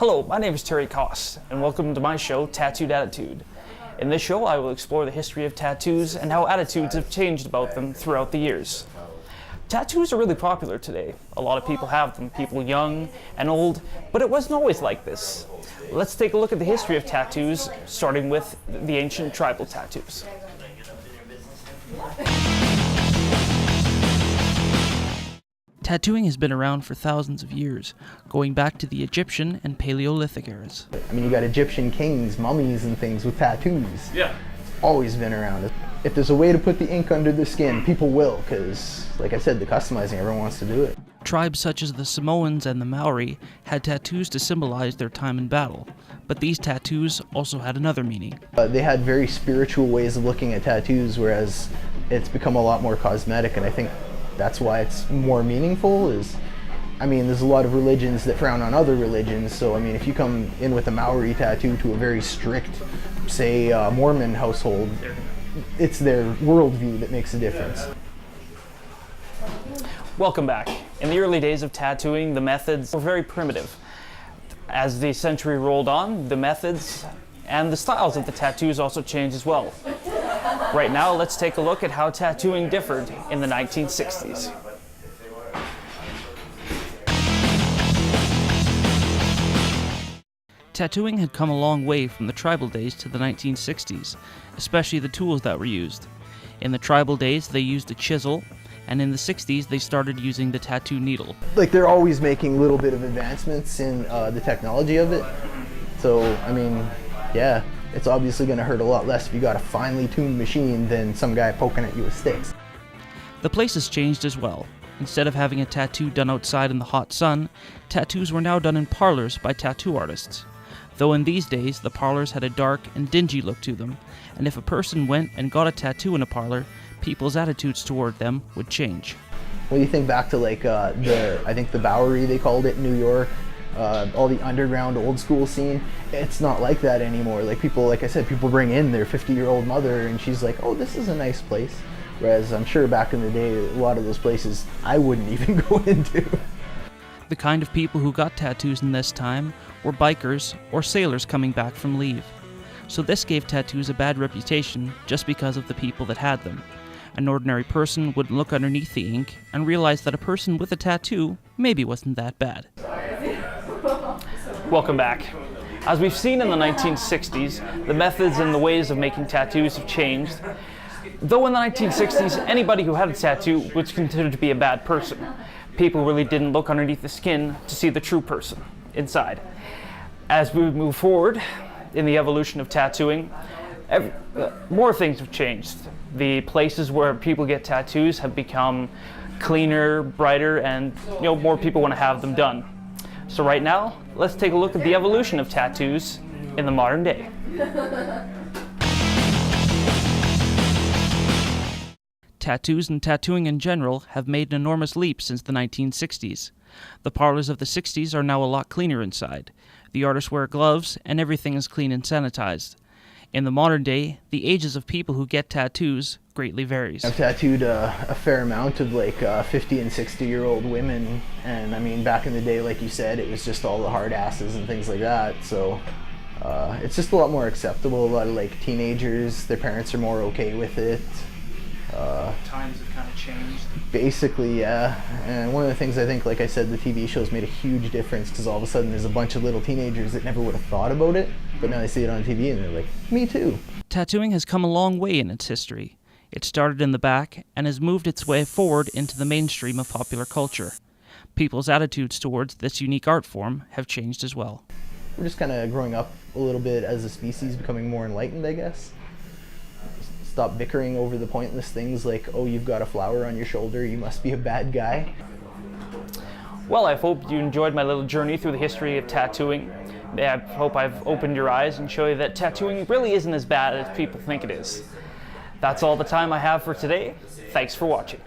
Hello, my name is Terry Koss, and welcome to my show, Tattooed Attitude. In this show, I will explore the history of tattoos and how attitudes have changed about them throughout the years. Tattoos are really popular today. A lot of people have them, people young and old, but it wasn't always like this. Let's take a look at the history of tattoos, starting with the ancient tribal tattoos. Tattooing has been around for thousands of years, going back to the Egyptian and Paleolithic eras. I mean, you got Egyptian kings, mummies and things with tattoos. Yeah. It's always been around. If there's a way to put the ink under the skin, people will, because, like I said, the customizing, everyone wants to do it. Tribes such as the Samoans and the Maori had tattoos to symbolize their time in battle, but these tattoos also had another meaning. They had very spiritual ways of looking at tattoos, whereas it's become a lot more cosmetic, and I think that's why it's more meaningful. There's a lot of religions that frown on other religions, so I mean, if you come in with a Maori tattoo to a very strict, say, Mormon household, it's their worldview that makes a difference. Welcome back. In the early days of tattooing, the methods were very primitive. As the century rolled on, the methods and the styles of the tattoos also changed as well. Right now, let's take a look at how tattooing differed in the 1960s. Tattooing had come a long way from the tribal days to the 1960s, especially the tools that were used. In the tribal days, they used a chisel, and in the 60s, they started using the tattoo needle. Like, they're always making a little bit of advancements in the technology of it. So, I mean, yeah, it's obviously going to hurt a lot less if you got a finely tuned machine than some guy poking at you with sticks. The place has changed as well. Instead of having a tattoo done outside in the hot sun, tattoos were now done in parlors by tattoo artists. Though in these days, the parlors had a dark and dingy look to them, and if a person went and got a tattoo in a parlor, people's attitudes toward them would change. When you think back to I think the Bowery, they called it, in New York, all the underground old school scene, it's not like that anymore. Like people, like I said, people bring in their 50-year-old mother and she's like, oh, this is a nice place. Whereas I'm sure back in the day, a lot of those places I wouldn't even go into. The kind of people who got tattoos in this time were bikers or sailors coming back from leave. So this gave tattoos a bad reputation just because of the people that had them. An ordinary person wouldn't look underneath the ink and realize that a person with a tattoo maybe wasn't that bad. Welcome back. As we've seen in the 1960s, the methods and the ways of making tattoos have changed. Though in the 1960s, anybody who had a tattoo was considered to be a bad person. People really didn't look underneath the skin to see the true person inside. As we move forward in the evolution of tattooing, more things have changed. The places where people get tattoos have become cleaner, brighter, and more people want to have them done. So right now, let's take a look at the evolution of tattoos in the modern day. Tattoos and tattooing in general have made an enormous leap since the 1960s. The parlors of the 60s are now a lot cleaner inside. The artists wear gloves, and everything is clean and sanitized. In the modern day, the ages of people who get tattoos greatly varies. I've tattooed a fair amount of 50 and 60-year-old women, and I mean, back in the day, like you said, it was just all the hard asses and things like that, so it's just a lot more acceptable. A lot of teenagers, their parents are more okay with it. Times have kind of changed. Basically, yeah. And one of the things I think, like I said, the TV shows made a huge difference, because all of a sudden there's a bunch of little teenagers that never would have thought about it, but now they see it on TV and they're like, me too. Tattooing has come a long way in its history. It started in the back and has moved its way forward into the mainstream of popular culture. People's attitudes towards this unique art form have changed as well. We're just kind of growing up a little bit as a species, becoming more enlightened, I guess. Stop bickering over the pointless things like, oh, you've got a flower on your shoulder, you must be a bad guy. Well, I hope you enjoyed my little journey through the history of tattooing. I hope I've opened your eyes and show you that tattooing really isn't as bad as people think it is. That's all the time I have for today. Thanks for watching.